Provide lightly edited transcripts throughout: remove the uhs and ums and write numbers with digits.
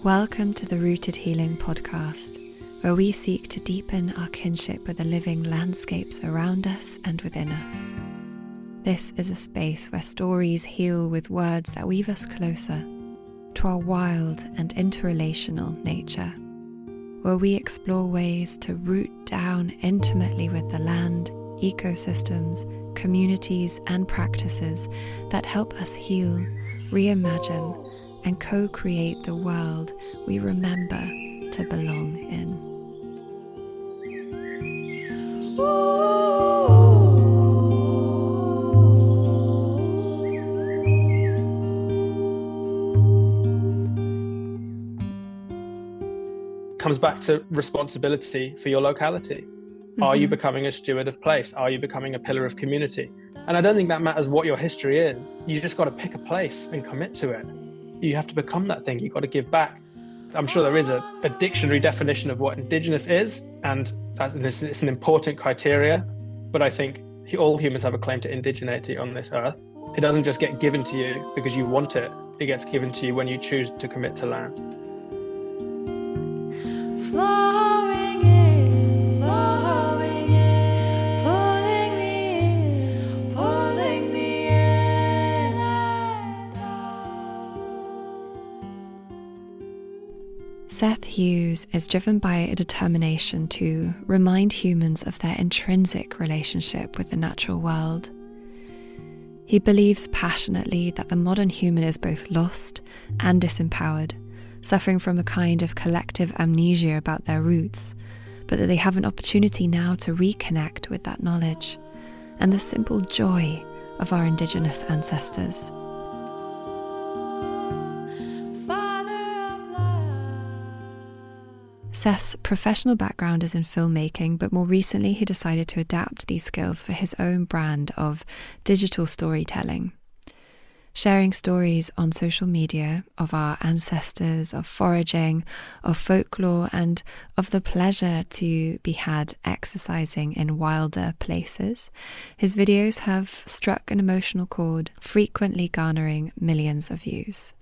Welcome to the Rooted Healing podcast, where we seek to deepen our kinship with the living landscapes around us and within us. This is a space where stories heal with words that weave us closer to our wild and interrelational nature, where we explore ways to root down intimately with the land, ecosystems, communities, and practices that help us heal, reimagine, and co-create the world we remember to belong in. Comes back to responsibility for your locality. Are you becoming a steward of place? Are you becoming a pillar of community? And I don't think that matters what your history is. You just got to pick a place and commit to it. You have to become that thing. You've got to give back. I'm sure there is a dictionary definition of what indigenous is, and it's an important criteria. But I think all humans have a claim to indigeneity on this earth. It doesn't just get given to you because you want it. It gets given to you when you choose to commit to land. Seth Hughes is driven by a determination to remind humans of their intrinsic relationship with the natural world. He believes passionately that the modern human is both lost and disempowered, suffering from a kind of collective amnesia about their roots, but that they have an opportunity now to reconnect with that knowledge and the simple joy of our indigenous ancestors. Seth's professional background is in filmmaking, but more recently he decided to adapt these skills for his own brand of digital storytelling. Sharing stories on social media of our ancestors, of foraging, of folklore, and of the pleasure to be had exercising in wilder places, his videos have struck an emotional chord, frequently garnering millions of views.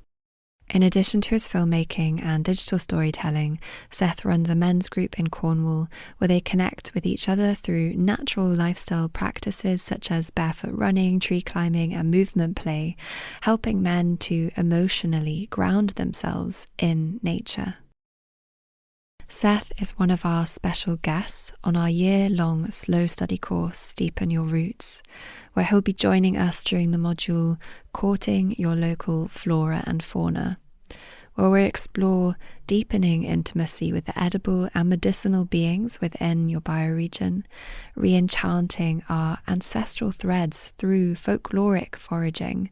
In addition to his filmmaking and digital storytelling, Seth runs a men's group in Cornwall where they connect with each other through natural lifestyle practices such as barefoot running, tree climbing, and movement play, helping men to emotionally ground themselves in nature. Seth is one of our special guests on our year-long slow study course, Deepen Your Roots, where he'll be joining us during the module Courting Your Local Flora and Fauna, where we'll explore deepening intimacy with the edible and medicinal beings within your bioregion, re-enchanting our ancestral threads through folkloric foraging,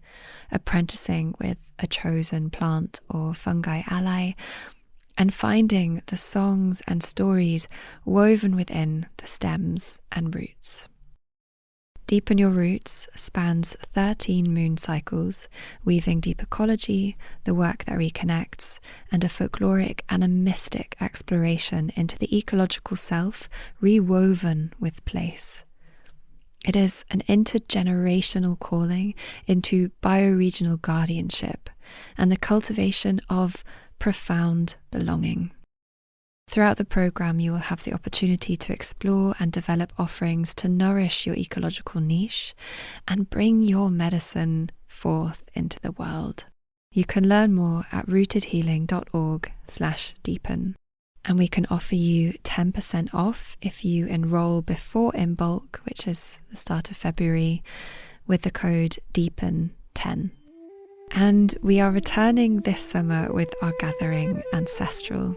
apprenticing with a chosen plant or fungi ally, and finding the songs and stories woven within the stems and roots. Deepen Your Roots spans 13 moon cycles, weaving deep ecology, the work that reconnects, and a folkloric and a mystic exploration into the ecological self rewoven with place. It is an intergenerational calling into bioregional guardianship and the cultivation of profound belonging. Throughout the programme, you will have the opportunity to explore and develop offerings to nourish your ecological niche and bring your medicine forth into the world. You can learn more at rootedhealing.org/deepen, and we can offer you 10% off if you enroll before in bulk, which is the start of February, with the code DEEPEN10. And we are returning this summer with our gathering Ancestral,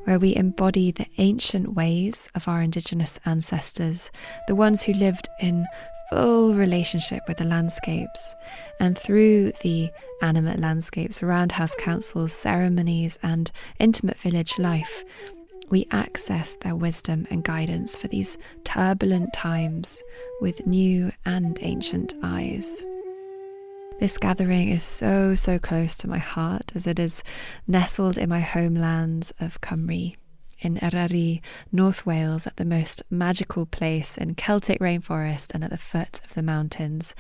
where we embody the ancient ways of our indigenous ancestors, the ones who lived in full relationship with the landscapes, and through the animate landscapes, roundhouse councils, ceremonies, and intimate village life, we access their wisdom and guidance for these turbulent times with new and ancient eyes. This gathering is so close to my heart, as it is nestled in my homelands of Cymru, in Eryri, North Wales, at the most magical place in Celtic rainforest and at the foot of the mountains.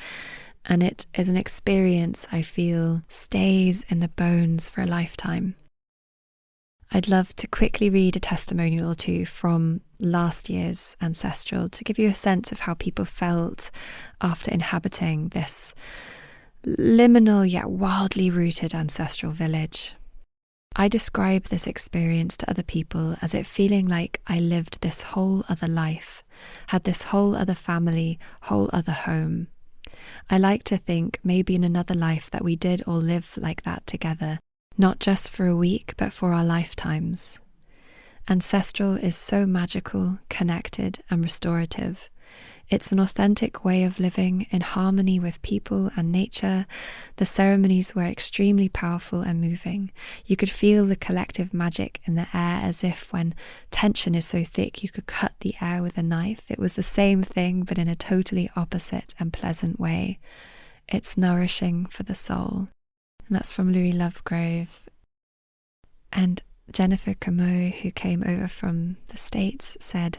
And it is an experience I feel stays in the bones for a lifetime. I'd love to quickly read a testimonial or two from last year's Ancestral to give you a sense of how people felt after inhabiting this liminal yet wildly rooted ancestral village. I describe this experience to other people as it feeling like I lived this whole other life, had this whole other family, whole other home. I like to think maybe in another life that we did all live like that together, not just for a week, but for our lifetimes. Ancestral is so magical, connected, and restorative. It's an authentic way of living in harmony with people and nature. The ceremonies were extremely powerful and moving. You could feel the collective magic in the air, as if when tension is so thick you could cut the air with a knife. It was the same thing, but in a totally opposite and pleasant way. It's nourishing for the soul. And that's from Louis Lovegrove. And Jennifer Camo, who came over from the States, said,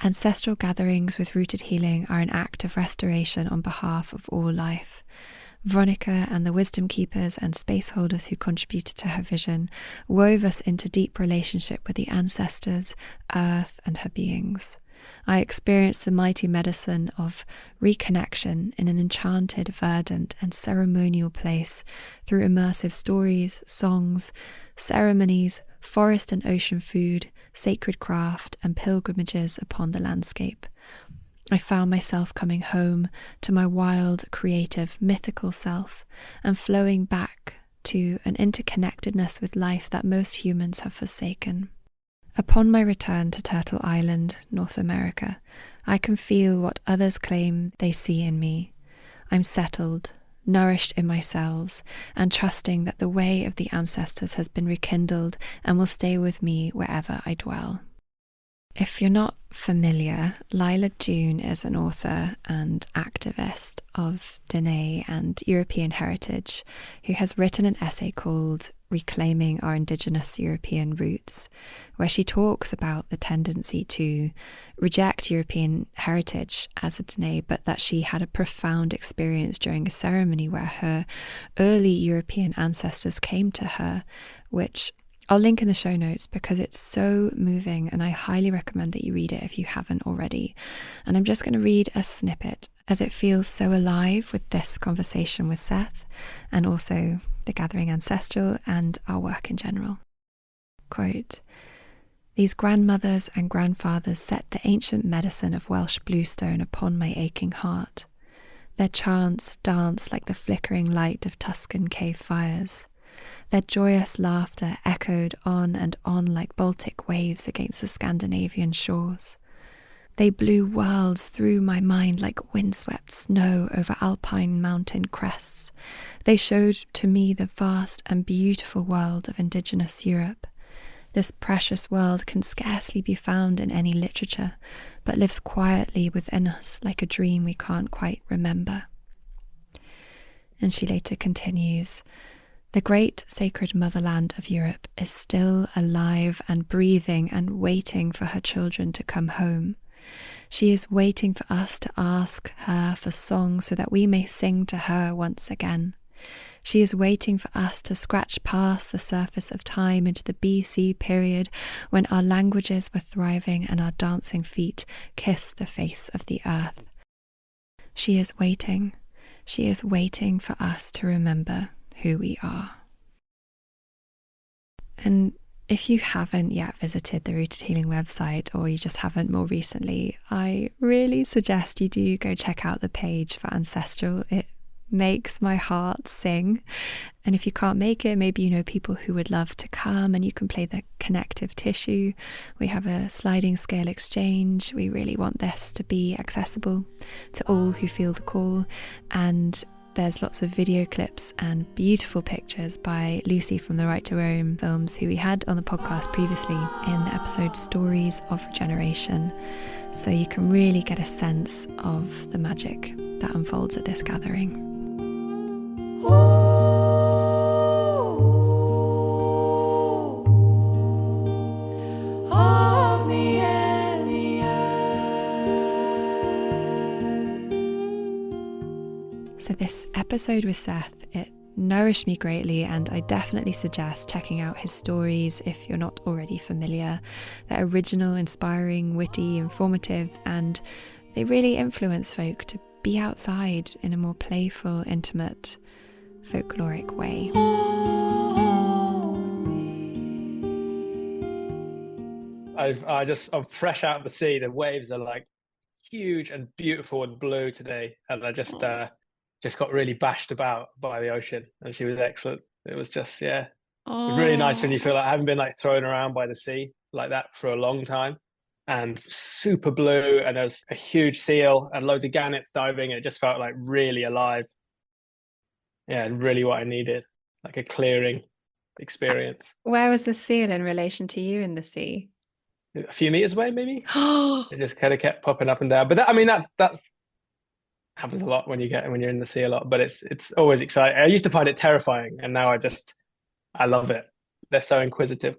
"Ancestral gatherings with rooted healing are an act of restoration on behalf of all life." Veronica and the wisdom keepers and space holders who contributed to her vision wove us into deep relationship with the ancestors, earth, and her beings. I experienced the mighty medicine of reconnection in an enchanted, verdant, and ceremonial place through immersive stories, songs, ceremonies, forest and ocean food, sacred craft, and pilgrimages upon the landscape. I found myself coming home to my wild, creative, mythical self and flowing back to an interconnectedness with life that most humans have forsaken. Upon my return to Turtle Island, North America, I can feel what others claim they see in me. I'm settled, nourished in my cells, and trusting that the way of the ancestors has been rekindled and will stay with me wherever I dwell. If you're not familiar, Lila June is an author and activist of Dene and European heritage who has written an essay called Reclaiming Our Indigenous European Roots, where she talks about the tendency to reject European heritage as a Dene, but that she had a profound experience during a ceremony where her early European ancestors came to her, which I'll link in the show notes because it's so moving and I highly recommend that you read it if you haven't already. And I'm just going to read a snippet as it feels so alive with this conversation with Seth and also the Gathering Ancestral and our work in general. Quote, "These grandmothers and grandfathers set the ancient medicine of Welsh bluestone upon my aching heart. Their chants dance like the flickering light of Tuscan cave fires. Their joyous laughter echoed on and on like Baltic waves against the Scandinavian shores. They blew worlds through my mind like windswept snow over alpine mountain crests. They showed to me the vast and beautiful world of indigenous Europe. This precious world can scarcely be found in any literature, but lives quietly within us like a dream we can't quite remember." And she later continues, "The great sacred motherland of Europe is still alive and breathing and waiting for her children to come home. She is waiting for us to ask her for songs so that we may sing to her once again. She is waiting for us to scratch past the surface of time into the BC period when our languages were thriving and our dancing feet kissed the face of the earth. She is waiting. She is waiting for us to remember who we are." And if you haven't yet visited the Rooted Healing website, or you just haven't more recently, I really suggest you do go check out the page for Ancestral. It makes my heart sing. And if you can't make it, maybe you know people who would love to come and you can play the connective tissue. We have a sliding scale exchange. We really want this to be accessible to all who feel the call. And there's lots of video clips and beautiful pictures by Lucy from the Right to Roam films, who we had on the podcast previously in the episode Stories of Regeneration. So you can really get a sense of the magic that unfolds at this gathering. So this episode with Seth, it nourished me greatly, and I definitely suggest checking out his stories if you're not already familiar. They're original, inspiring, witty, informative, and they really influence folk to be outside in a more playful, intimate, folkloric way. I'm fresh out of the sea. The waves are like huge and beautiful and blue today, and I just got really bashed about by the ocean, and she was excellent. It was just, yeah, it was really nice when you feel like I haven't been like thrown around by the sea like that for a long time, and super blue, and there's a huge seal and loads of gannets diving. It just felt like really alive. Yeah, really what I needed, like a clearing experience. Where was the seal in relation to you in the sea? A few meters away, maybe. Oh, It just kind of kept popping up and down. But that, I mean, that's happens a lot when you're in the sea a lot. But it's always exciting. I used to find it terrifying, and now I love it. They're so inquisitive.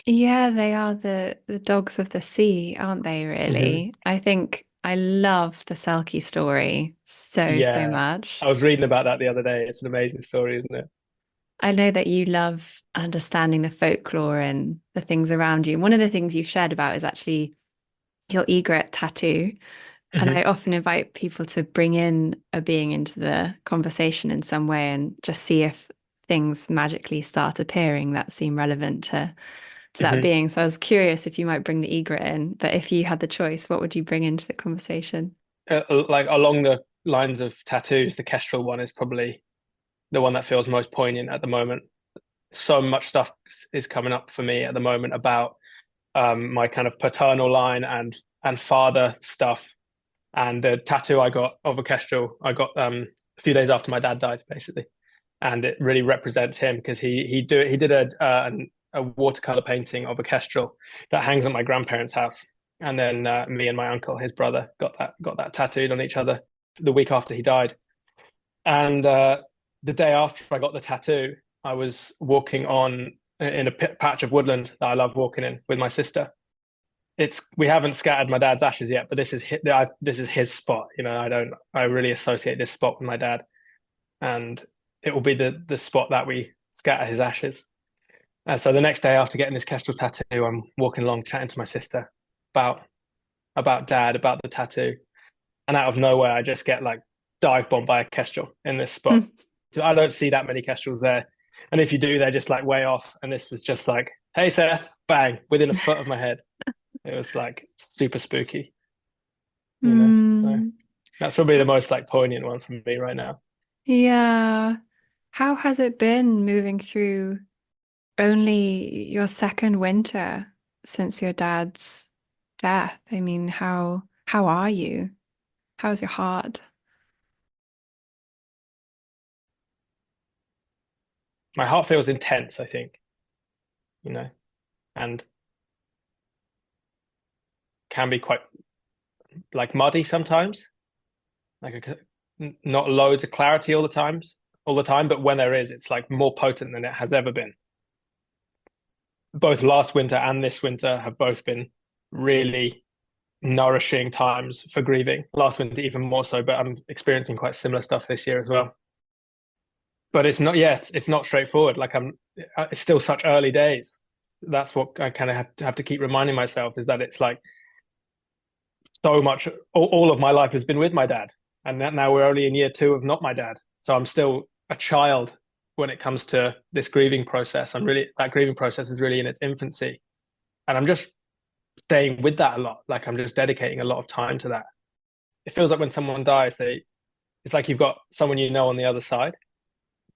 yeah, they are the dogs of the sea, aren't they, Hmm. really? I think I love the Selkie story so Yeah, much. I was reading about that the other day. It's an amazing story, isn't it? I know that you love understanding the folklore and the things around you. And one of the things you've shared about is actually your egret tattoo. And I Hmm. often invite people to bring in a being into the conversation in some way and just see if things magically start appearing that seem relevant to that Hmm. being. So I was curious if you might bring the egret in, but if you had the choice, what would you bring into the conversation? Like along the lines of tattoos, the kestrel one is probably the one that feels most poignant at the moment. So much stuff is coming up for me at the moment about my kind of paternal line and father stuff. And the tattoo I got of a kestrel, I got a few days after my dad died, basically, and it really represents him because he did a watercolor painting of a kestrel that hangs at my grandparents' house, and then me and my uncle, his brother, got that tattooed on each other the week after he died. And the day after I got the tattoo, I was walking on in a patch of woodland that I love walking in with my sister. It's we haven't scattered my dad's ashes yet, but this is his spot. You know, I really associate this spot with my dad, and it will be the spot that we scatter his ashes. And so the next day after getting this kestrel tattoo, I'm walking along chatting to my sister about dad, about the tattoo, and out of nowhere I just get like dive bombed by a kestrel in this spot. So I don't see that many kestrels there, and if you do, they're just like way off. And this was just like, hey Seth, bang, within a foot of my head. It was like super spooky, you know. So Hmm. that's probably the most like poignant one for me right now. Yeah. How has it been moving through only your second winter since your dad's death? I mean, how are you? How's your heart? My heart feels intense, I think, you know, and can be quite like muddy sometimes, like not loads of clarity all the time, but when there is, it's like more potent than it has ever been. Both last winter and this winter have both been really nourishing times for grieving. Last winter even more so, but I'm experiencing quite similar stuff this year as well. But it's not yet. It's not straightforward. Like it's still such early days. That's what I kind of have to keep reminding myself is that it's like so much. All of my life has been with my dad, and now we're only in year two of not my dad. So I'm still a child when it comes to this grieving process. That grieving process is really in its infancy, and I'm just staying with that a lot. Like I'm just dedicating a lot of time to that. It feels like when someone dies, it's like you've got someone you know on the other side.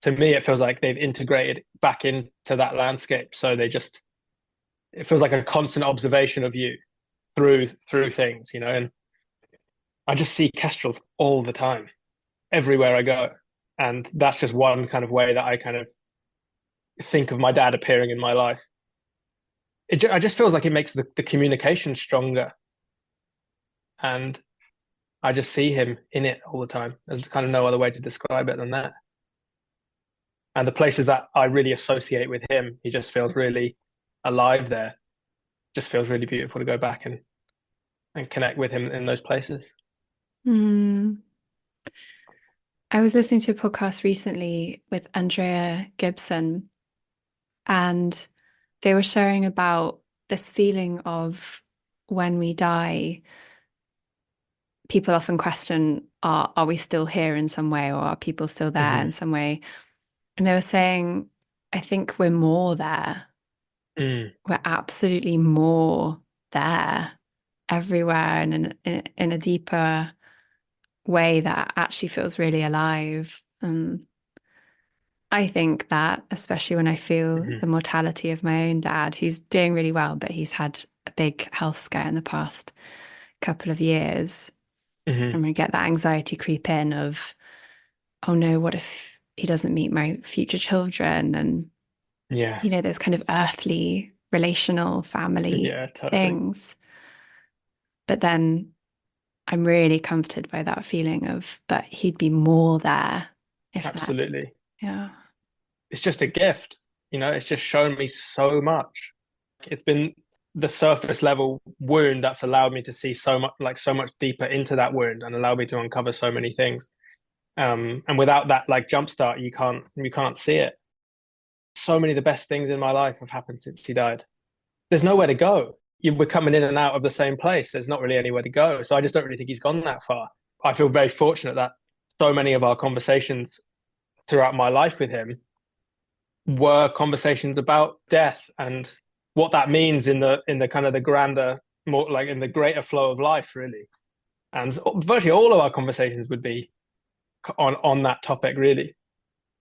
To me, it feels like they've integrated back into that landscape. So it feels like a constant observation of you through things, you know. And I just see kestrels all the time, everywhere I go. And that's just one kind of way that I kind of think of my dad appearing in my life. I just feels like it makes the communication stronger. And I just see him in it all the time. There's kind of no other way to describe it than that. And the places that I really associate with him, he just feels really alive there. Just feels really beautiful to go back and connect with him in those places. Hmm. I was listening to a podcast recently with Andrea Gibson, and they were sharing about this feeling of when we die, people often question, are we still here in some way, or are people still there Hmm. in some way? And they were saying, I think we're more there. Mm. We're absolutely more there everywhere and in a deeper way that actually feels really alive. I think that, especially when I feel Hmm. the mortality of my own dad, who's doing really well, but he's had a big health scare in the past couple of years. Hmm. I'm going to get that anxiety creep in of, oh no, what if he doesn't meet my future children? And, Yeah. those kind of earthly, relational, family Yeah, totally. things. But then I'm really comforted by that feeling of, but he'd be more there if that, Absolutely. yeah. It's just a gift, it's just shown me so much. It's been the surface level wound that's allowed me to see so much, like so much deeper into that wound, and allowed me to uncover so many things. And without that like jumpstart, you can't see it. So many of the best things in my life have happened since he died. There's nowhere to go. We're coming in and out of the same place. There's not really anywhere to go. So I just don't really think he's gone that far. I feel very fortunate that so many of our conversations throughout my life with him were conversations about death and what that means in the kind of the grander, more like in the greater flow of life, really. And virtually all of our conversations would be on that topic, really.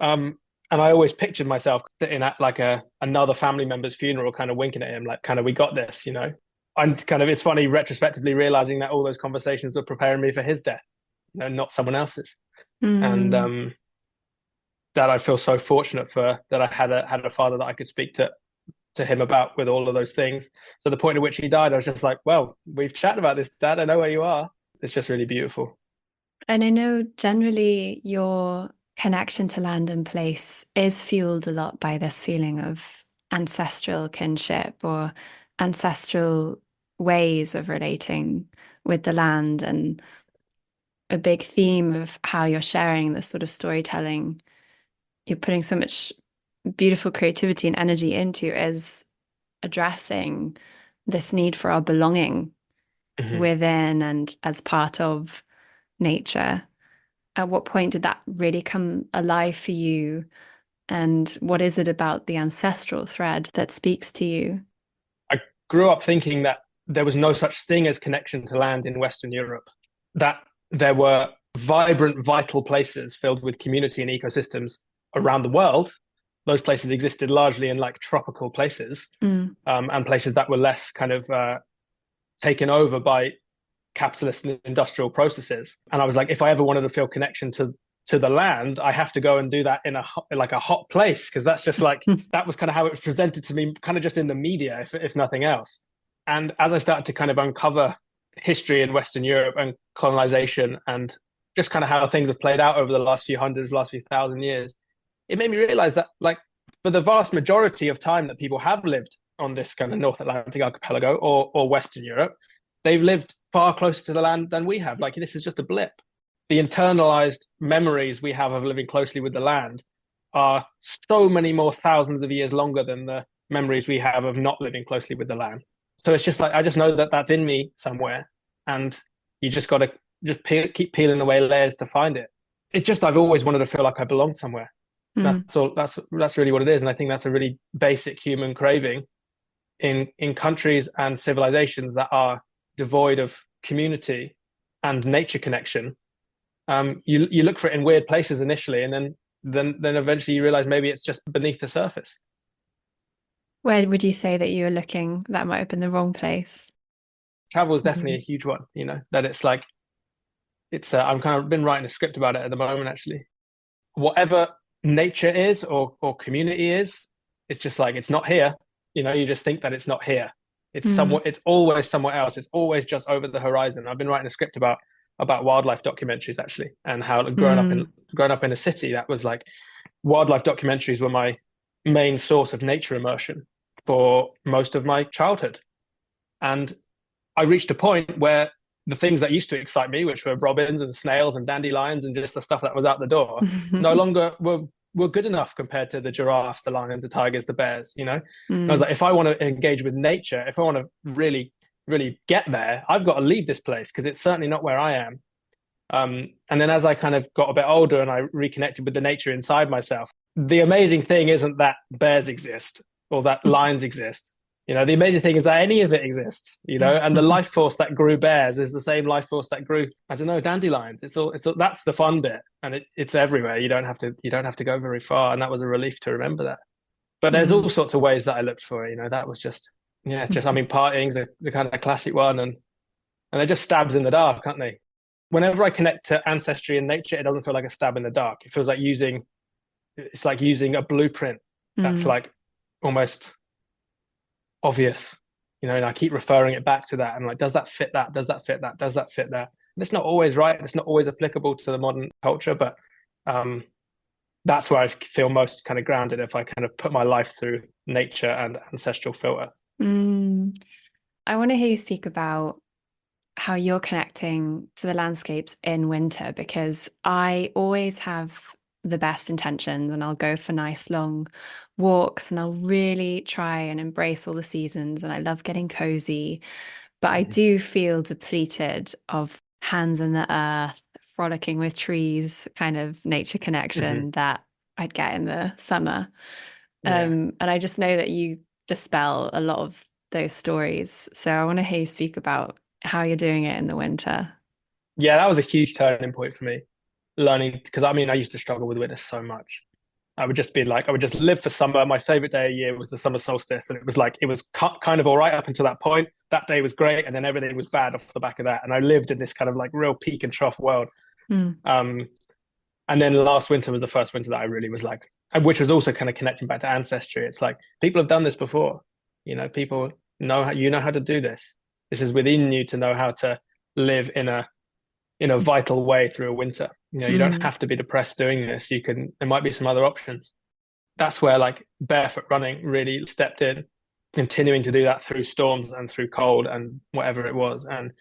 And I always pictured myself sitting at like another family member's funeral, kind of winking at him, like kind of we got this. And kind of it's funny retrospectively realizing that all those conversations were preparing me for his death, not someone else's. And Mm. that I feel so fortunate for that I had a father that I could speak to him about with all of those things. So the point at which he died, I was just like, well, we've chatted about this, Dad. I know where you are. It's just really beautiful. And I know generally your connection to land and place is fueled a lot by this feeling of ancestral kinship or ancestral ways of relating with the land. And a big theme of how you're sharing this sort of storytelling, you're putting so much beautiful creativity and energy into is addressing this need for our belonging Hmm. within and as part of nature. At what point did that really come alive for you? And what is it about the ancestral thread that speaks to you? I grew up thinking that there was no such thing as connection to land in Western Europe, that there were vibrant, vital places filled with community and ecosystems around the world. Those places existed largely in like tropical places, Mm. and places that were less kind of taken over by capitalist and industrial processes. And I was like, if I ever wanted to feel connection to the land, I have to go and do that in a hot place, because that's just like that was kind of how it was presented to me, kind of just in the media, if nothing else. And as I started to kind of uncover history in Western Europe and colonization and just kind of how things have played out over the last few hundreds, last few thousand years, it made me realize that like for the vast majority of time that people have lived on this kind of North Atlantic archipelago or Western Europe, they've lived far closer to the land than we have. Like this is just a blip. The internalized memories we have of living closely with the land are so many more thousands of years longer than the memories we have of not living closely with the land. So it's just like I just know that that's in me somewhere, and you just got to just keep peeling away layers to find it. It's just I've always wanted to feel like I belong somewhere. Mm. That's all. That's really what it is, and I think that's a really basic human craving in countries and civilizations that are devoid of community and nature connection. You look for it in weird places initially, and then eventually you realize maybe it's just beneath the surface. Where would you say that you were looking that might have been the wrong place? Travel is definitely a Mm. huge one. That it's like it's. I'm kind of been writing a script about it at the moment, actually. Whatever nature is or community is, it's just like it's not here. You just think that it's not here. It's Mm. somewhere. It's always somewhere else. It's always just over the horizon. I've been writing a script about wildlife documentaries, actually, and how Mm. growing up in a city, that was like wildlife documentaries were my main source of nature immersion for most of my childhood. And I reached a point where the things that used to excite me, which were robins and snails and dandelions and just the stuff that was out the door, no longer were good enough compared to the giraffes, the lions, the tigers, the bears, you know? And I was like, if I want to engage with nature, if I want to really, really get there, I've got to leave this place because it's certainly not where I am. And then as I kind of got a bit older and I reconnected with the nature inside myself, the amazing thing isn't that bears exist or that lions exist. You know, the amazing thing is that any of it exists, you know, and the life force that grew bears is the same life force that grew, I don't know, dandelions. It's all, that's the fun bit. And it's everywhere. You don't have to go very far. And that was a relief to remember that. But there's all sorts of ways that I looked for it. You know, that was just, yeah, just, I mean, partying, the kind of classic one. And they're just stabs in the dark, aren't they? Whenever I connect to ancestry and nature, it doesn't feel like a stab in the dark. It feels like it's like using a blueprint that's like almost obvious, you know, and I keep referring it back to that. And like, does that fit that? Does that fit that? Does that fit that? And it's not always right. It's not always applicable to the modern culture, but that's where I feel most kind of grounded if I kind of put my life through nature and ancestral filter. I want to hear you speak about how you're connecting to the landscapes in winter, because I always have the best intentions and I'll go for nice long walks and I'll really try and embrace all the seasons and I love getting cozy, but I do feel depleted of hands in the earth, frolicking with trees, kind of nature connection that I'd get in the summer. And I just know that you dispel a lot of those stories. So I want to hear you speak about how you're doing it in the winter. Yeah, that was a huge turning point for me, learning, because I mean, I used to struggle with winter so much. I would just be like, I would just live for summer. My favorite day of year was the summer solstice. And it was like, it was kind of all right up until that point. That day was great. And then everything was bad off the back of that. And I lived in this kind of like real peak and trough world. And then last winter was the first winter that I really was like, which was also kind of connecting back to ancestry. It's like, people have done this before. You know, people know how, you know how to do this. This is within you to know how to live in a vital way through a winter. You know, you don't have to be depressed doing this. There might be some other options. That's where like barefoot running really stepped in, continuing to do that through storms and through cold and whatever it was. And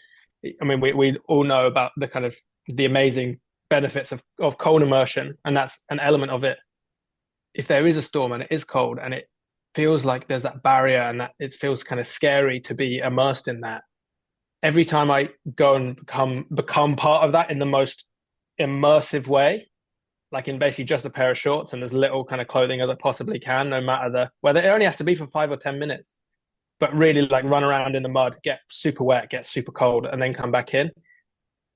I mean, we all know about the kind of the amazing benefits of cold immersion, and that's an element of it. If there is a storm and it is cold and it feels like there's that barrier and that it feels kind of scary to be immersed in that, every time I go and become part of that in the most immersive way, like in basically just a pair of shorts and as little kind of clothing as I possibly can, no matter whether it only has to be for 5 or 10 minutes, but really like run around in the mud, get super wet, get super cold, and then come back in.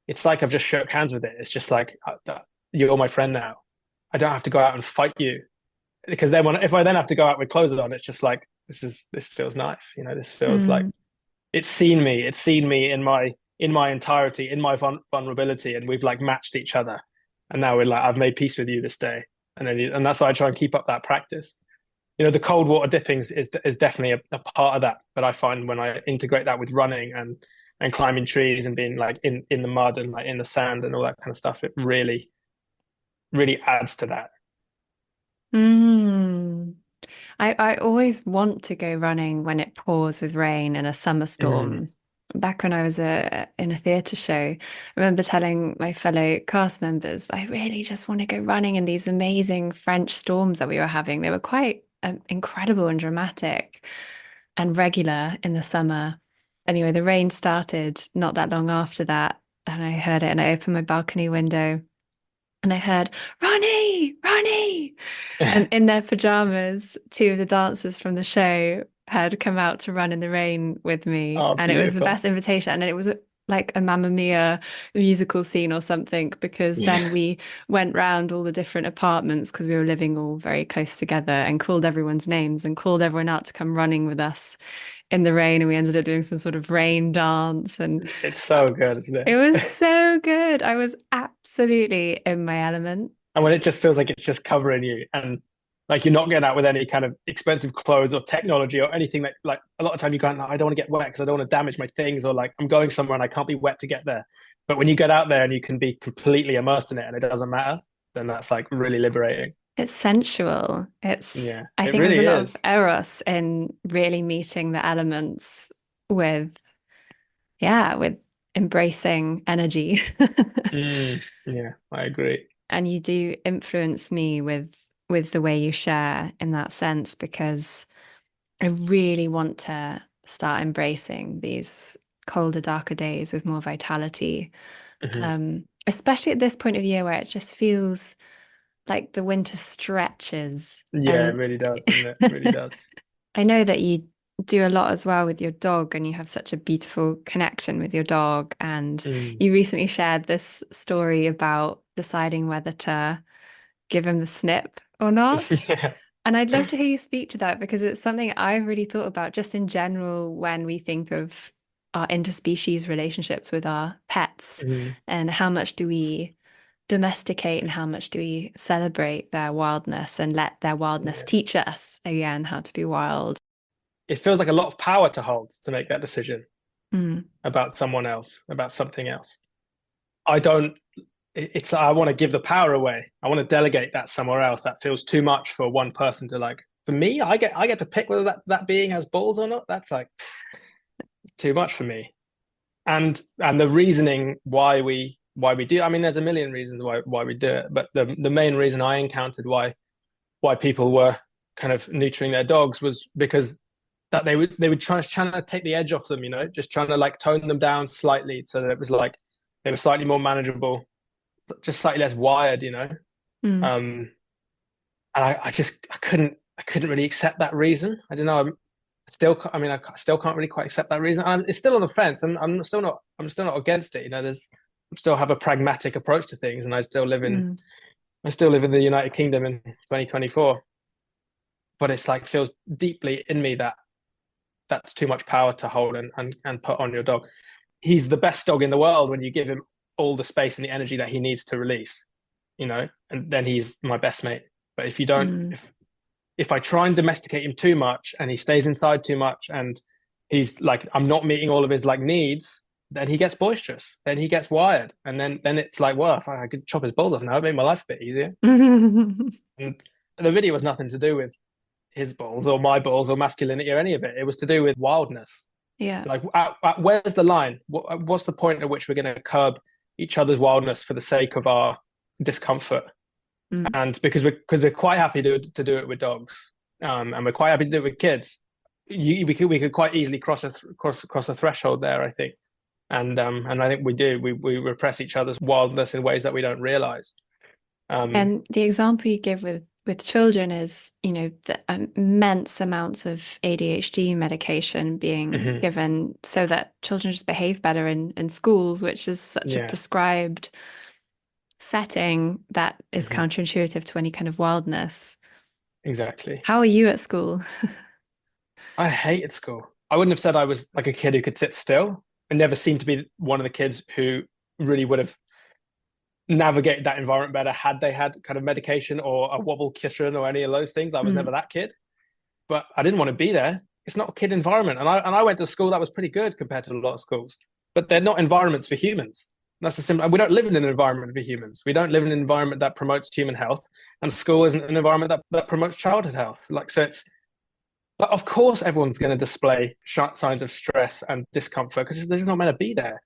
It's like I've just shook hands with it. It's just like, you're my friend now. I don't have to go out and fight you, because then if I then have to go out with clothes on, it's just like, this feels nice. You know, this feels like it's seen me in my entirety, in my vulnerability, and we've like matched each other. And now we're like, I've made peace with you this day. And that's why I try and keep up that practice. You know, the cold water dippings is definitely a part of that. But I find when I integrate that with running and climbing trees and being like in the mud and like in the sand and all that kind of stuff, it really, really adds to that. I always want to go running when it pours with rain and a summer storm. Back when I was in a theatre show, I remember telling my fellow cast members that I really just want to go running in these amazing French storms that we were having. They were quite incredible and dramatic and regular in the summer. Anyway, the rain started not that long after that, and I heard it, and I opened my balcony window and I heard, Ronnie, Ronnie. And in their pajamas, two of the dancers from the show had come out to run in the rain with me. Oh, And it was the beautiful. best invitation. And it was like a Mamma Mia musical scene or something, because then Yeah. we went round all the different apartments because we were living all very close together, and called everyone's names and called everyone out to come running with us in the rain. And we ended up doing some sort of rain dance. And It's so good, isn't it it? was so good. I was absolutely in my element. And when it just feels like it's just covering you, and like you're not getting out with any kind of expensive clothes or technology or anything, that like a lot of time you go, no, I don't want to get wet because I don't want to damage my things, or like I'm going somewhere and I can't be wet to get there. But when you get out there and you can be completely immersed in it and it doesn't matter, then that's like really liberating. It's sensual. Yeah, I it think there's a really lot of is. eros in really meeting the elements with, yeah, with embracing energy. Yeah, I agree. And you do influence me with the way you share in that sense, because I really want to start embracing these colder, darker days with more vitality. Hmm. Especially at this point of year where it just feels like the winter stretches. Yeah, it And really does, doesn't it? It really does. I know that you do a lot as well with your dog, and you have such a beautiful connection with your dog. And Mm. you recently shared this story about deciding whether to give him the snip or not. Yeah. And I'd love to hear you speak to that, because it's something I've really thought about just in general when we think of our interspecies relationships with our pets, Mm. and how much do we domesticate and how much do we celebrate their wildness and let their wildness Yeah. teach us again how to be wild. It feels like a lot of power to hold to make that decision Mm, about someone else, about something else. I don't, it's I want to give the power away. I want to delegate that somewhere else. That feels too much for one person to like. For me, I get to pick whether that being has balls or not. That's like too much for me. And the reasoning why we do, I mean, there's a million reasons why we do it, but the main reason I encountered why people were kind of neutering their dogs was because that they would trying to take the edge off them, just trying to like tone them down slightly so that it was like they were slightly more manageable, just slightly less wired. mm, Um, and I couldn't really accept that reason. I don't know. I still can't really quite accept that reason. It's still on the fence. I'm still not against it. I still have a pragmatic approach to things, and mm. I still live in the United Kingdom in 2024. But it's like feels deeply in me that that's too much power to hold and put on your dog. He's the best dog in the world when you give him all the space and the energy that he needs to release, and then he's my best mate. But if you don't, Mm. if I try and domesticate him too much and he stays inside too much and he's like I'm not meeting all of his like needs, then he gets boisterous, then he gets wired, and then it's like, well, if I could chop his balls off now, it'd make my life a bit easier. And the video was nothing to do with his balls or my balls or masculinity or any of it. It was to do with wildness. Yeah. Like, where's the line? What's the point at which we're going to curb each other's wildness for the sake of our discomfort? Mm. And because we're quite happy to do it with dogs, and we're quite happy to do it with kids. We could quite easily cross a threshold there, I think. And I think we do. We repress each other's wildness in ways that we don't realize. Um, And the example you give with children is, the immense amounts of ADHD medication being mhm, given so that children just behave better in schools, which is such a yeah, prescribed setting that is mhm, counterintuitive to any kind of wildness. exactly. How are you at school? I hated school. I wouldn't have said I was like a kid who could sit still. I never seemed to be one of the kids who really would have navigated that environment better had they had kind of medication or a wobble cushion or any of those things. I was Mm, never that kid, but I didn't want to be there. It's not a kid environment, and I went to school that was pretty good compared to a lot of schools, but they're not environments for humans. That's a simple. We don't live in an environment for humans. We don't live in an environment that promotes human health, and school isn't an environment that promotes childhood health. Like so, it's but of course, everyone's going to display signs of stress and discomfort because they're not meant to be there.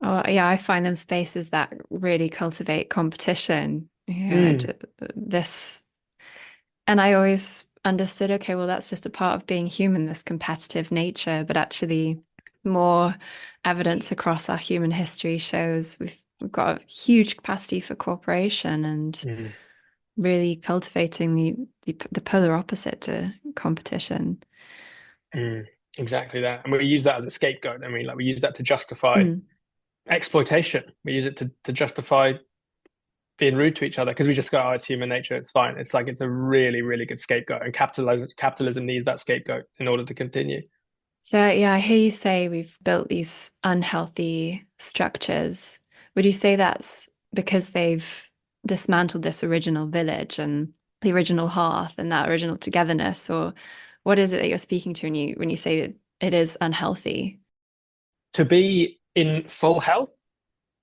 oh, yeah, I find them spaces that really cultivate competition. Yeah, Mm, this, and I always understood, okay, well, that's just a part of being human, this competitive nature, but actually, more evidence across our human history shows we've got a huge capacity for cooperation and mm, really cultivating the polar opposite to competition. mm. Exactly that. And we use that as a scapegoat. I mean, like we use that to justify Mm. exploitation. We use it to justify being rude to each other because we just go, oh, it's human nature. It's fine. It's like it's a really, really good scapegoat, and capitalism needs that scapegoat in order to continue. So, yeah, I hear you say we've built these unhealthy structures. Would you say that's because they've dismantled this original village and the original hearth and that original togetherness? Or what is it that you're speaking to when you say that it is unhealthy? To be in full health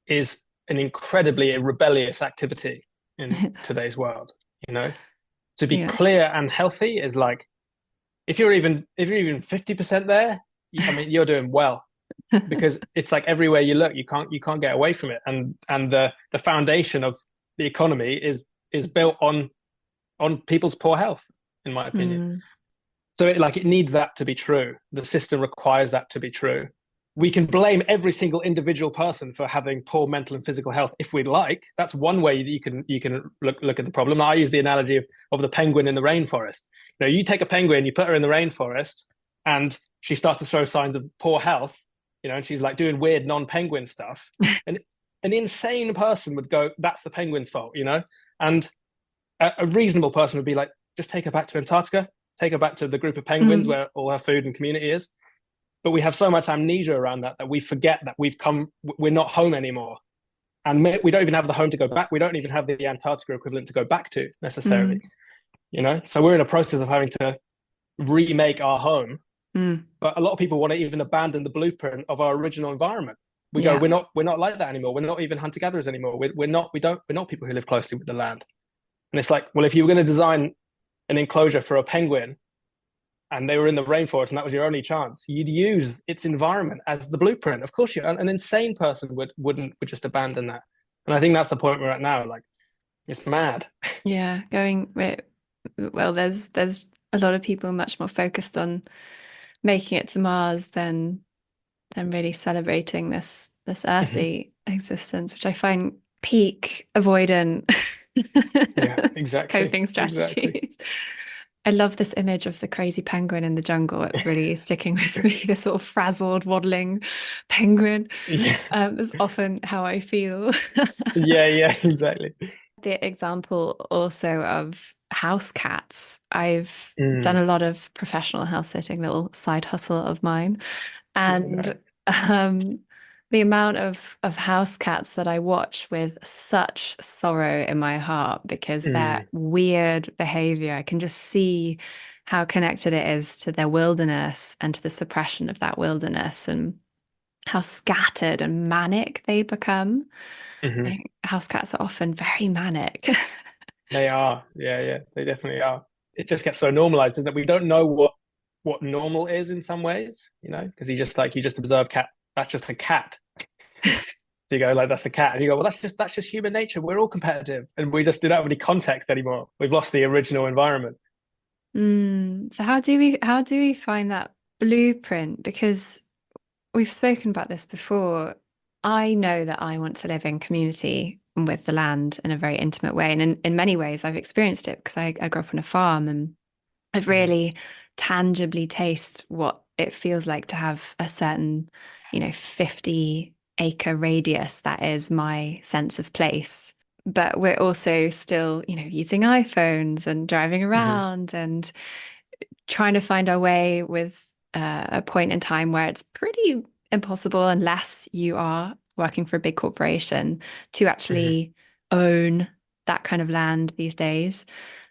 is an incredibly rebellious activity in today's world. You know, to be Yeah. clear and healthy is like if you're even 50% there, I mean, you're doing well. because it's like everywhere you look, you can't get away from it. And the foundation of the economy is built on people's poor health, in my opinion. Mm, So it needs that to be true. The system requires that to be true. We can blame every single individual person for having poor mental and physical health if we'd like. That's one way that you can look at the problem. I use the analogy of the penguin in the rainforest. You take a penguin, you put her in the rainforest, and she starts to show signs of poor health, and she's like doing weird non-penguin stuff. And an insane person would go, "That's the penguin's fault," And a reasonable person would be like, "Just take her back to Antarctica, take her back to the group of penguins mm, where all her food and community is." But we have so much amnesia around that we forget that we're not home anymore. And we don't even have the home to go back. We don't even have the Antarctica equivalent to go back to necessarily, So we're in a process of having to remake our home. mm. But a lot of people want to even abandon the blueprint of our original environment. We go, Yeah. we're not like that anymore. We're not even hunter gatherers anymore. We're not people who live closely with the land. And it's like, well, if you were going to design an enclosure for a penguin and they were in the rainforest and that was your only chance, you'd use its environment as the blueprint. Of course, an insane person would just abandon that. And I think that's the point we're at now. Like, it's mad. Yeah. Well, there's a lot of people much more focused on making it to Mars than really celebrating this earthly existence, which I find peak avoidant Yeah, exactly. coping Exactly. strategies. I love this image of the crazy penguin in the jungle. It's really sticking with me. The sort of frazzled, waddling penguin. Yeah. Is often how I feel. Yeah, yeah, exactly. The example also of house cats. I've done Mm. a lot of professional house sitting, little side hustle of mine. Right. And the amount of house cats that I watch with such sorrow in my heart because their Mm. weird behavior, I can just see how connected it is to their wilderness and to the suppression of that wilderness and how scattered and manic they become. I Hmm. think house cats are often very manic. They are. Yeah, yeah, they definitely are. It just gets so normalized, isn't it? We don't know what normal is in some ways, because you just observe cat. That's just a cat. So you go like, that's a cat, and you go, well, that's just human nature. We're all competitive, and we just don't have any context anymore. We've lost the original environment. So how do we find that blueprint? Because we've spoken about this before. I know that I want to live in community and with the land in a very intimate way. And in many ways, I've experienced it because I grew up on a farm and I've Hmm. really tangibly tasted what it feels like to have a certain, 50-acre radius that is my sense of place. But we're also still, using iPhones and driving Hmm. around and trying to find our way with a point in time where it's pretty impossible unless you are working for a big corporation to Hmm. actually own that kind of land these days.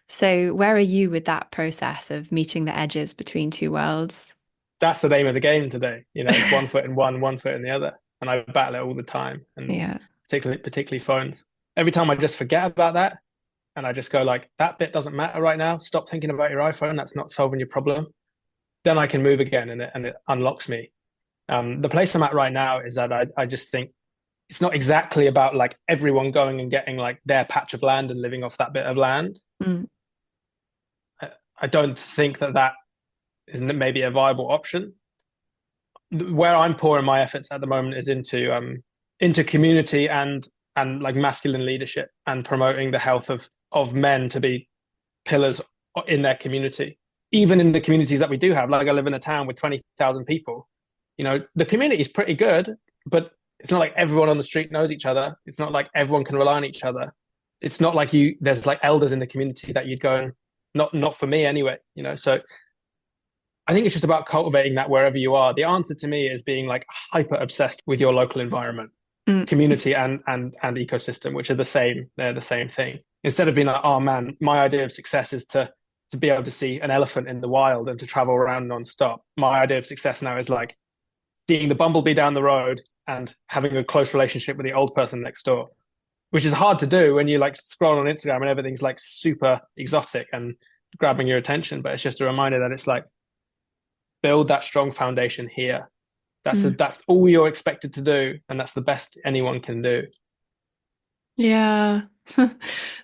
So, where are you with that process of meeting the edges between two worlds? That's the name of the game today. It's 1 foot in one foot in the other, and I battle it all the time, and Yeah. particularly phones. Every time I just forget about that, and I just go like, that bit doesn't matter right now. Stop thinking about your iPhone. That's not solving your problem. Then I can move again, and it unlocks me. The place I'm at right now is that I just think it's not exactly about like everyone going and getting like their patch of land and living off that bit of land. Mm, I don't think that is maybe a viable option. Where I'm pouring my efforts at the moment is into community and like masculine leadership and promoting the health of men to be pillars in their community, even in the communities that we do have. Like, I live in a town with 20,000 people. The community is pretty good, but it's not like everyone on the street knows each other. It's not like everyone can rely on each other. It's not like there's like elders in the community that you'd go and not for me anyway. So I think it's just about cultivating that wherever you are. The answer to me is being like hyper obsessed with your local environment, mm, community and ecosystem, which are the same. They're the same thing. Instead of being like, oh man, my idea of success is to be able to see an elephant in the wild and to travel around nonstop. My idea of success now is like seeing the bumblebee down the road and having a close relationship with the old person next door, which is hard to do when you like scroll on Instagram and everything's like super exotic and grabbing your attention. But it's just a reminder that it's like, build that strong foundation here. Mm. that's all you're expected to do, and that's the best anyone can do. Yeah.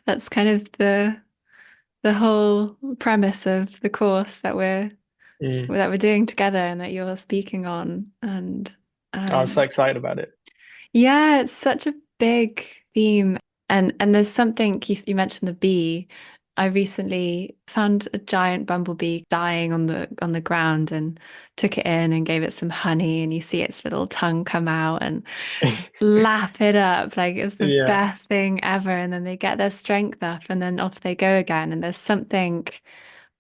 That's kind of the whole premise of the course Mm. that we're doing together and that you're speaking on. And I'm so um, excited about it. yeah, it's such a big theme. And there's something you mentioned the bee. I recently found a giant bumblebee dying on the ground and took it in and gave it some honey, and you see its little tongue come out and lap it up like it's the Yeah. best thing ever. And then they get their strength up and then off they go again. And there's something,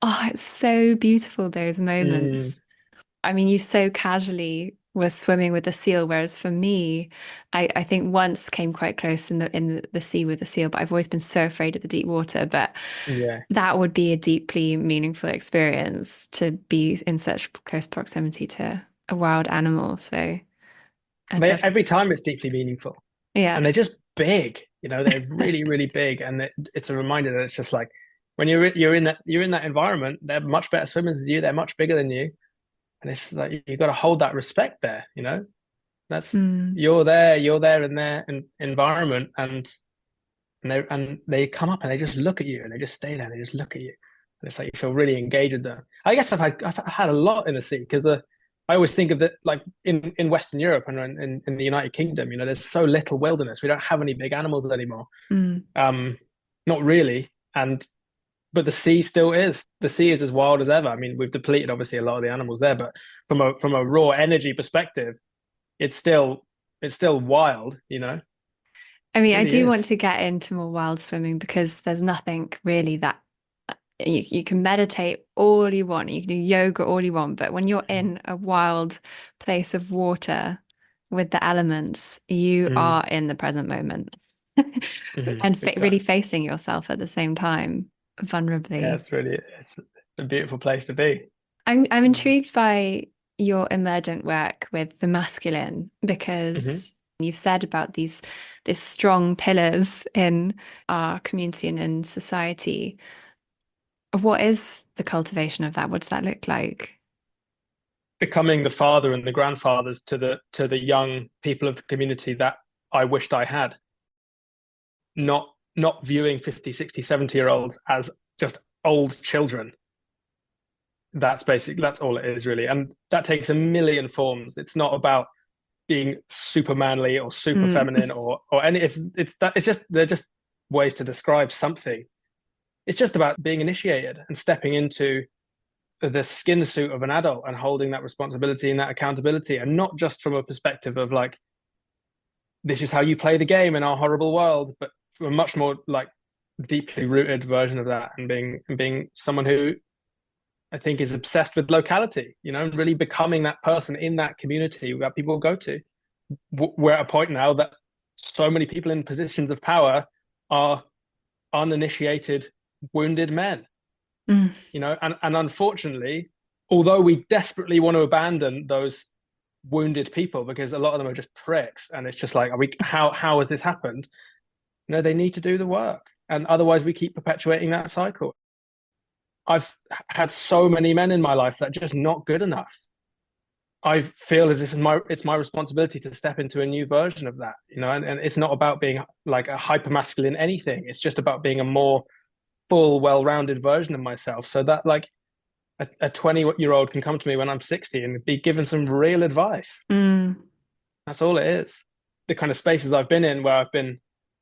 oh, it's so beautiful, those Mm. moments. I mean, you so casually were swimming with a seal, whereas for me, I think once came quite close in the sea with a seal, but I've always been so afraid of the deep water. But Yeah. that would be a deeply meaningful experience to be in such close proximity to a wild animal. So I'd love Every time it's deeply meaningful, yeah. and they're just big. They're really, really big, and it's a reminder that it's just like when you're in that environment, they're much better swimmers than you. They're much bigger than you, and it's like you've got to hold that respect there. That's Mm, you're there in their environment, and they come up and they just look at you and they just stay there and they just look at you. And it's like you feel really engaged with them. I guess I've had a lot in the sea because I always think of that like in Western Europe and in the United Kingdom, there's so little wilderness. We don't have any big animals anymore. mm. Um, Not really. But the sea still is. The sea is as wild as ever. I mean, we've depleted obviously a lot of the animals there, but from a raw energy perspective, it's still it's still wild, I It mean, I really do is. want to get into more wild swimming because there's nothing really that you can meditate all you want, you can do yoga all you want, but when you're in a wild place of water with the elements, you Mm, are in the present moment and big really time. facing yourself at the same time, Yeah, vulnerably. it's a beautiful place to be. I'm Mm. intrigued by your emergent work with the masculine Hmm. because you've said about these strong pillars in our community and in society. What is the cultivation of that? What does that look like? Becoming the father and the grandfathers to the young people of the community that I wished I had, not not viewing 50, 60, 70-year olds as just old children. That's all it is really. And that takes a million forms. It's not about being super manly or super Mm, feminine or any it's just they're just ways to describe something. It's just about being initiated and stepping into the skin suit of an adult and holding that responsibility and that accountability, and not just from a perspective of like this is how you play the game in our horrible world, but from a much more like deeply rooted version of that, and being someone who I think is obsessed with locality, really becoming that person in that community that people go to. We're at a point now that so many people in positions of power are uninitiated, wounded men, mm, and unfortunately, although we desperately want to abandon those wounded people because a lot of them are just pricks, and it's just like, how has this happened? They need to do the work, and otherwise we keep perpetuating that cycle. I've had so many men in my life that are just not good enough. I feel as if it's my responsibility to step into a new version of that, and it's not about being like a hyper masculine anything. It's just about being a more full, well-rounded version of myself, so that like a 20-year-old can come to me when I'm 60 and be given some real advice. mm, That's all it is. The kind of spaces I've been in where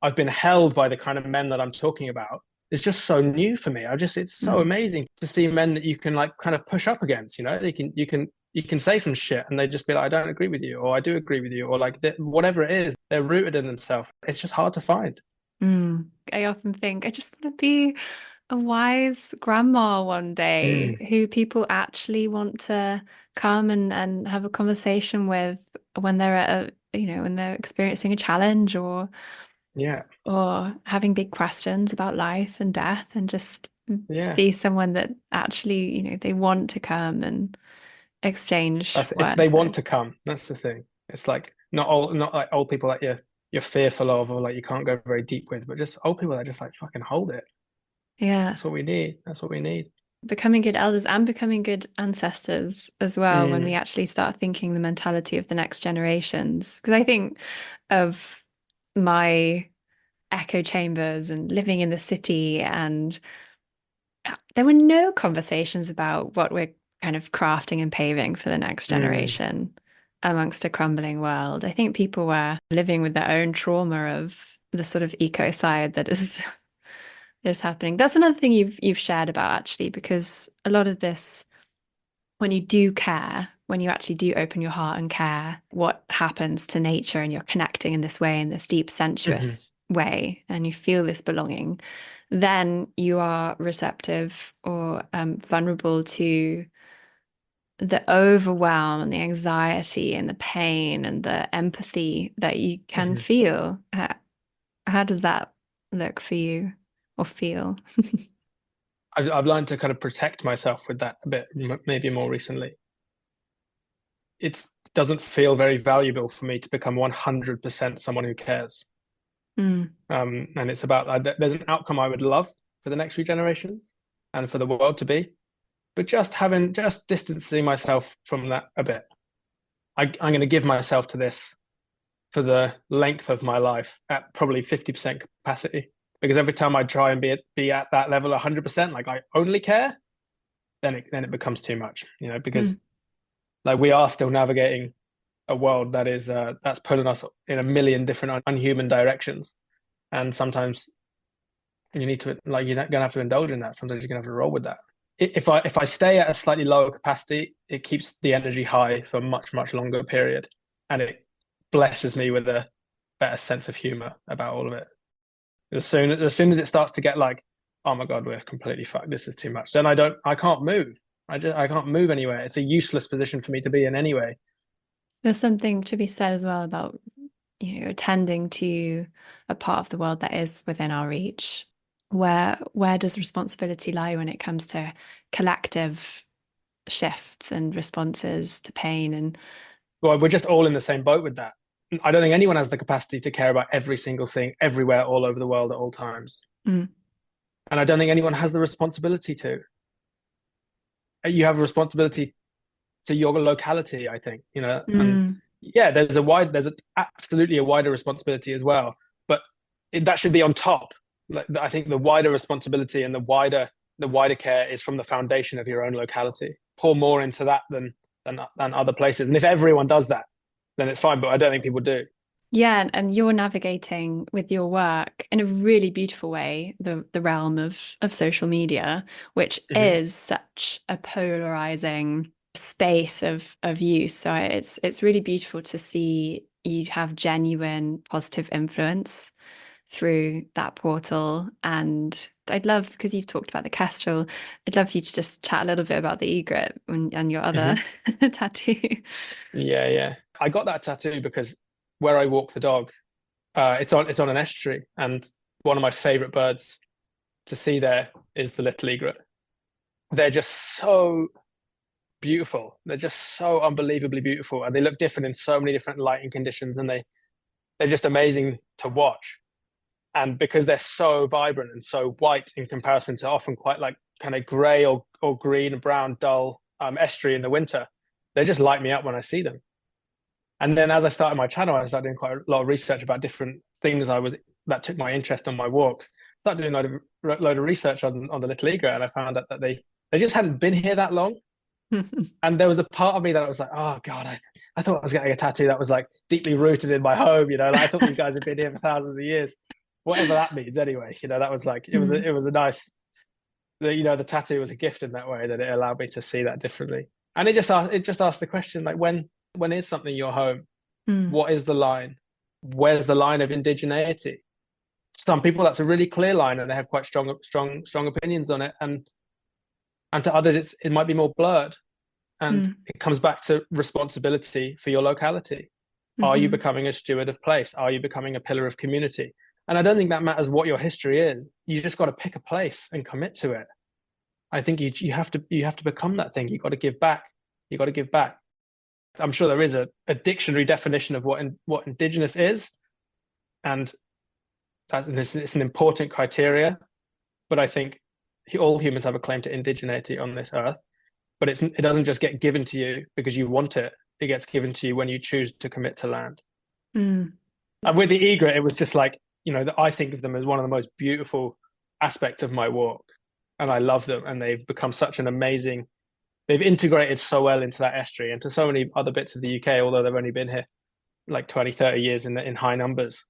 I've been held by the kind of men that I'm talking about is just so new for me. It's so mm, amazing to see men that you can like kind of push up against. You can say some shit and they just be like, I don't agree with you, or I do agree with you, or like whatever it is, they're rooted in themselves. It's just hard to find. mm. I often think I just want to be a wise grandma one day Mm, who people actually want to come and have a conversation with when they're at when they're experiencing a challenge yeah, or having big questions about life and death and just yeah. be someone that actually, they want to come and exchange It's they words want with. to come. That's the thing. It's like not like old people that you're fearful of or like you can't go very deep with, but just old people that just like fucking hold it. Yeah. That's what we need. That's what we need. becoming good elders and becoming good ancestors as well when we Mm, actually start thinking the mentality of the next generations. Because I think of my echo chambers and living in the city, and there were no conversations about what we're kind of crafting and paving for the next mm, generation amongst a crumbling world. I think people were living with their own trauma of the sort of ecocide that is happening. That's another thing you've shared about actually, because a lot of this, when you do care, when you actually do open your heart and care what happens to nature and you're connecting in this way, in this deep mhm, sensuous way, and you feel this belonging, then you are receptive or vulnerable to the overwhelm and the anxiety and the pain and the empathy that you can mhm. feel. How does that look for you or feel? I've learned to kind of protect myself with that a bit, maybe more recently. It doesn't feel very valuable for me to become 100% someone who cares. Mm, And it's about there's an outcome I would love for the next few generations and for the world to be, but just distancing myself from that a bit. I'm going to give myself to this for the length of my life at probably 50% capacity. Because every time I try and be at that level 100%, like I only care, then it becomes too much, because mm. like we are still navigating a world that's pulling us in a million different unhuman directions, and sometimes you need to like you're not gonna have to indulge in that. Sometimes you're gonna have to roll with that. If I stay at a slightly lower capacity, it keeps the energy high for a much longer period, and it blesses me with a better sense of humor about all of it. As soon as it starts to get like, oh my god, we're completely fucked, this is too much, then I can't move. I can't move anywhere. It's a useless position for me to be in anyway. There's something to be said as well about, attending to a part of the world that is within our reach. Where does responsibility lie when it comes to collective shifts and responses to pain and Well, we're just all in the same boat with that. I don't think anyone has the capacity to care about every single thing everywhere, all over the world at all times. mm, And I don't think anyone has the responsibility to. You have a responsibility to your locality, I think, and mm, yeah, absolutely a wider responsibility as well, but that should be on top. Like, I think the wider responsibility and the wider care is from the foundation of your own locality. Pour more into that than other places, and if everyone does that, then it's fine. But I don't think people do. yeah, and you're navigating with your work in a really beautiful way the realm of social media, which Mm-hmm. is such a polarizing space of use. So it's really beautiful to see you have genuine positive influence through that portal. And I'd love, because you've talked about the kestrel, I'd love you to just chat a little bit about the egret and your other Mm-hmm. tattoo. Yeah, yeah. I got that tattoo because where I walk the dog, it's on an estuary, and one of my favorite birds to see there is the little egret. They're just so beautiful. They're just so unbelievably beautiful, and they look different in so many different lighting conditions, and they're just amazing to watch. And because they're so vibrant and so white in comparison to often quite like kind of grey or green and brown dull estuary in the winter, they just light me up when I see them. And then as I started my channel, I started doing quite a lot of research about different things that took my interest on my walks. Started doing a load of research on the little egret, and I found out that they just hadn't been here that long. And there was a part of me that was like, oh God, I thought I was getting a tattoo that was like deeply rooted in my home, like I thought these guys had been here for thousands of years. Whatever that means anyway, that was like Mm, it was a nice the tattoo was a gift in that way, that it allowed me to see that differently. And it just asked the question, like, when is something your home? mm, What is the line? Where's the line of indigeneity? Some people that's a really clear line and they have quite strong opinions on it, and to others it might be more blurred. And mm, it comes back to responsibility for your locality. Are you mhm. becoming a steward of place? Are you becoming a pillar of community? And I don't think that matters what your history is. You just got to pick a place and commit to it. I think you have to become that thing. You got to give back. You got to give back. I'm sure there is a dictionary definition of what indigenous is, and it's an important criteria. But I think all humans have a claim to indigeneity on this earth, but it doesn't just get given to you because you want it. It gets given to you when you choose to commit to land. Mm. And with the egret, it was just like, I think of them as one of the most beautiful aspects of my walk. And I love them. And they've become such an amazing, they've integrated so well into that estuary and to so many other bits of the UK, although they've only been here like 20, 30 years in high numbers.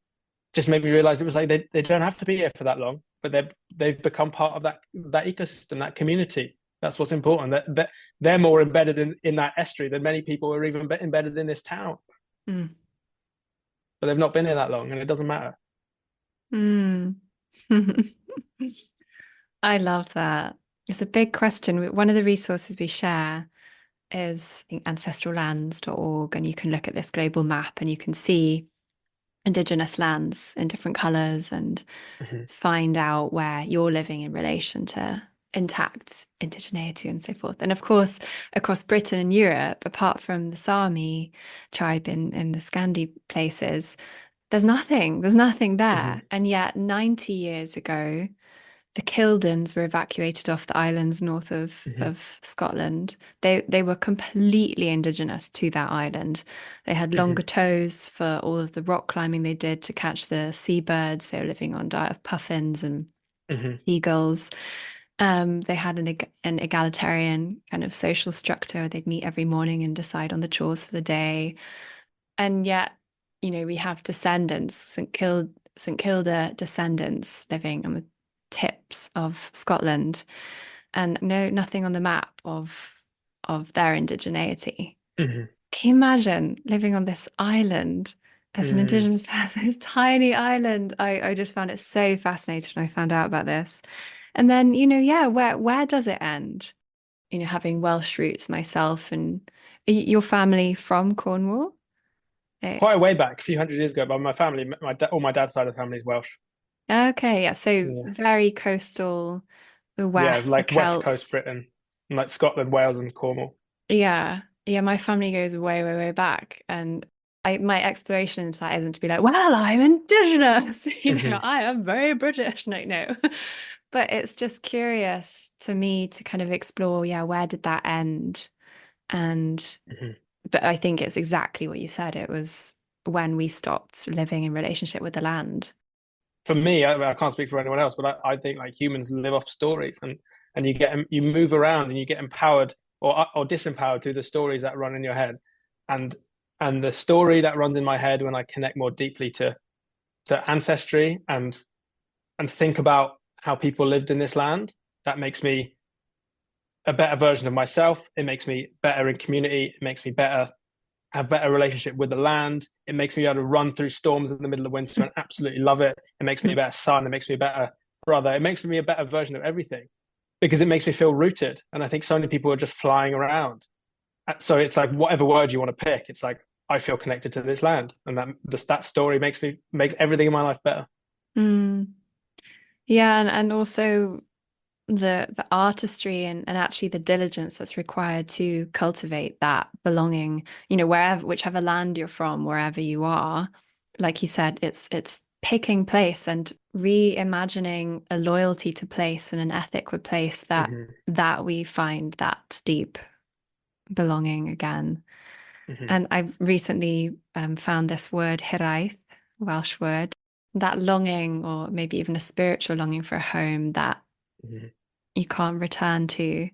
Just made me realize it was like they don't have to be here for that long, but they've become part of that ecosystem, that community. That's what's important. That they're more embedded in that estuary than many people are even embedded in this town. Mm. But they've not been here that long, and it doesn't matter. Mm. I love that. It's a big question. One of the resources we share is ancestrallands.org, and you can look at this global map and you can see indigenous lands in different colours and Mm-hmm. find out where you're living in relation to intact indigeneity and so forth. And of course, across Britain and Europe, apart from the Sami tribe in the Scandi places, there's nothing Mm-hmm. there. And yet 90 years ago, the Kildans were evacuated off the islands north Mm-hmm. of Scotland. They were completely indigenous to that island. They had Mm-hmm. longer toes for all of the rock climbing they did to catch the seabirds. They were living on diet of puffins and Mm-hmm. seagulls. They had an egalitarian kind of social structure. They'd meet every morning and decide on the chores for the day. And yet, we have descendants, St Kilda descendants living on the tips of Scotland, and nothing on the map of their indigeneity. Mm-hmm. Can you imagine living on this island as an Mm. indigenous person, this tiny island? I just found it so fascinating when I found out about this. And then, yeah, where does it end? Having Welsh roots myself, and your family from Cornwall? Eh, Quite a way back, a few hundred years ago, but my family, all my dad's side of the family is Welsh. Okay, yeah, so Yeah, very coastal, the yeah, West, the like West Coast Celts. Britain, like Scotland, Wales, and Cornwall. Yeah, yeah, my family goes way, way, way back. And my exploration into that isn't to be like, well, I'm indigenous, Mm-hmm. I am very British. No, no. But it's just curious to me to kind of explore, yeah, where did that end? And Mm-hmm. but I think it's exactly what you said. It was when we stopped living in relationship with the land. For me, I can't speak for anyone else, but I think like humans live off stories, and you move around and you get empowered or disempowered through the stories that run in your head, and the story that runs in my head when I connect more deeply to ancestry and think about how people lived in this land, that makes me a better version of myself. It makes me better in community. It makes me have better relationship with the land. It makes me be able to run through storms in the middle of winter and absolutely love it. It makes me a better son. It makes me a better brother. It makes me a better version of everything because it makes me feel rooted. And I think so many people are just flying around. So it's like whatever word you want to pick, it's like I feel connected to this land, and that story makes everything in my life better. Mm. Yeah, and also the artistry and actually the diligence that's required to cultivate that belonging, wherever, whichever land you're from, wherever you are, like you said, it's picking place and reimagining a loyalty to place and an ethic with place Mm-hmm. that we find that deep belonging again. Mm-hmm. And I've recently found this word, hiraeth, Welsh word, that longing, or maybe even a spiritual longing for a home that Mm-hmm. you can't return to.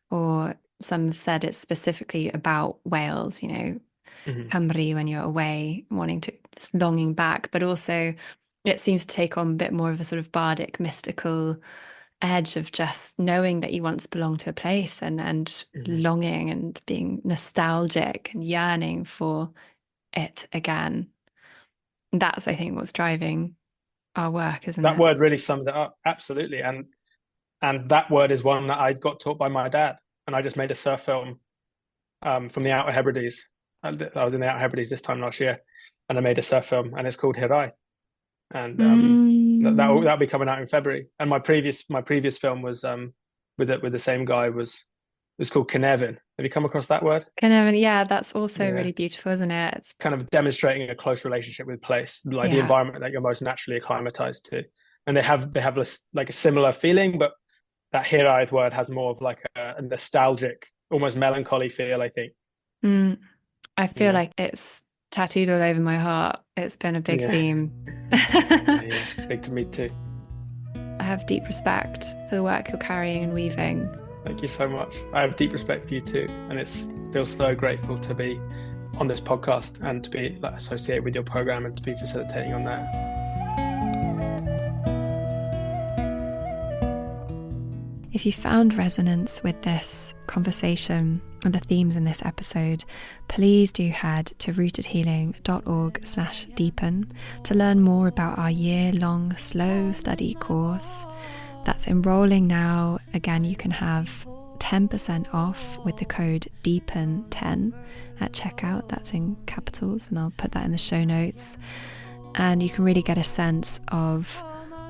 Or some have said it's specifically about Wales, Mm-hmm. Cymru when you're away, wanting to, this longing back, but also it seems to take on a bit more of a sort of bardic, mystical edge of just knowing that you once belonged to a place and Mm-hmm. longing and being nostalgic and yearning for it again. That's, I think, what's driving our work, isn't That it? word really sums it up absolutely, and that word is one that I got taught by my dad, and I just made a surf film from the Outer Hebrides. I was in the Outer Hebrides this time last year, and I made a surf film, and it's called Hirai, and Mm. that'll be coming out in February. And my previous film was with the same guy was called Kinevin. Have you come across that word? Kind of, yeah, that's also Yeah, really beautiful, isn't it? It's, kind of demonstrating a close relationship with place, like the yeah. environment that you're most naturally acclimatized to. And they have like a similar feeling, but that Hiraeth word has more of like a nostalgic, almost melancholy feel, I think. I feel like it's tattooed all over my heart. It's been a big theme. Yeah, big to me too. I have deep respect for the work you're carrying and weaving. Thank you so much. I have deep respect for you too, and it's feels so grateful to be on this podcast and to be like associated with your program and to be facilitating on that. If you found resonance with this conversation and the themes in this episode, please do head to rootedhealing.org/deepen to learn more about our year-long slow study course. That's enrolling now. Again, you can have 10% off with the code DEEPEN10 at checkout. That's in capitals, and I'll put that in the show notes. And you can really get a sense of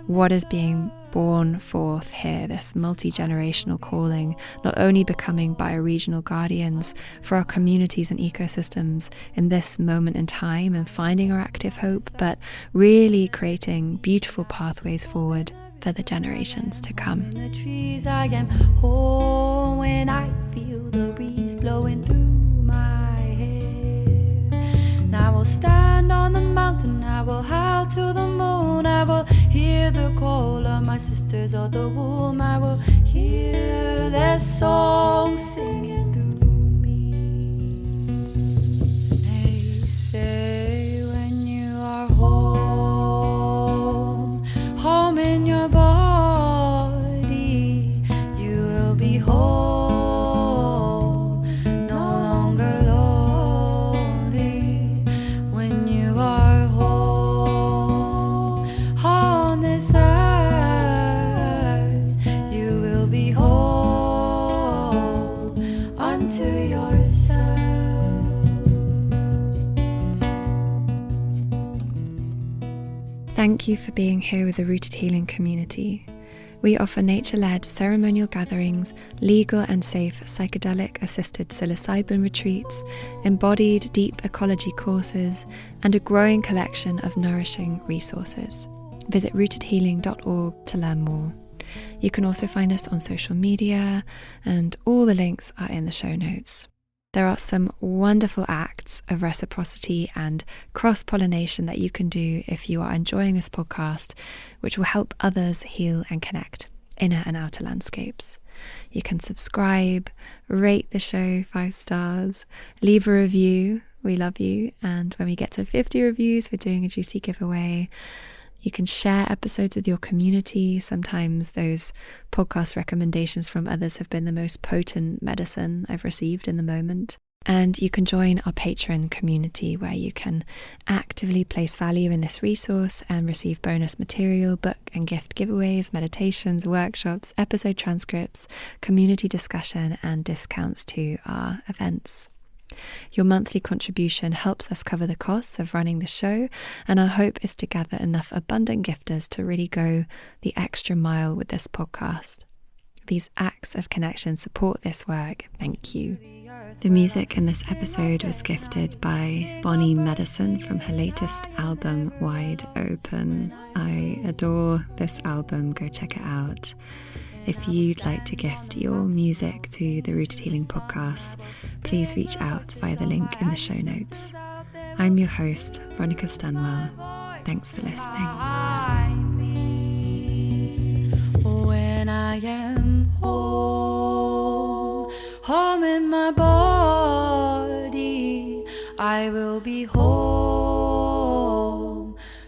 what is being born forth here, this multi-generational calling, not only becoming bioregional guardians for our communities and ecosystems in this moment in time and finding our active hope, but really creating beautiful pathways forward for the generations to come. In the trees I am whole when I feel the breeze blowing through my hair. And I will stand on the mountain, I will howl to the moon, I will hear the call of my sisters of the womb, I will hear their song singing through me. They say when you are home, home in your body, you will be whole, no longer lonely. When you are whole on this earth, you will be whole unto yourself. Thank you for being here with the Rooted Healing community. We offer nature-led ceremonial gatherings, legal and safe psychedelic-assisted psilocybin retreats, embodied deep ecology courses, and a growing collection of nourishing resources. Visit rootedhealing.org to learn more. You can also find us on social media, and all the links are in the show notes. There are some wonderful acts of reciprocity and cross-pollination that you can do if you are enjoying this podcast, which will help others heal and connect, inner and outer landscapes. You can subscribe, rate the show 5 stars, leave a review. We love you. And when we get to 50 reviews, we're doing a juicy giveaway. You can share episodes with your community. Sometimes those podcast recommendations from others have been the most potent medicine I've received in the moment. And you can join our Patreon community where you can actively place value in this resource and receive bonus material, book and gift giveaways, meditations, workshops, episode transcripts, community discussion, and discounts to our events. Your monthly contribution helps us cover the costs of running the show, and our hope is to gather enough abundant gifters to really go the extra mile with this podcast. These acts of connection support this work. Thank you. The music in this episode was gifted by Bonnie Medicine from her latest album, Wide Open. I adore this album. Go check it out. If you'd like to gift your music to the Rooted Healing podcast, please reach out via the link in the show notes. I'm your host, Veronica Stanwell. Thanks for listening. When I am whole, home in my body, I will be whole,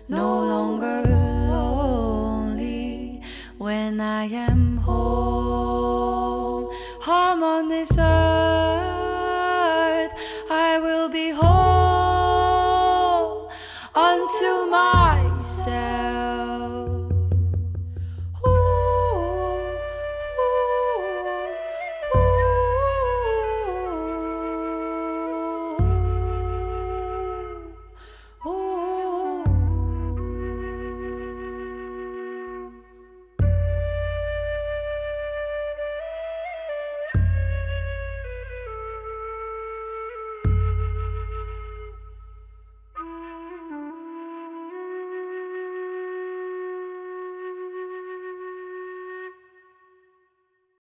no longer lonely. When I am whole, home on this earth,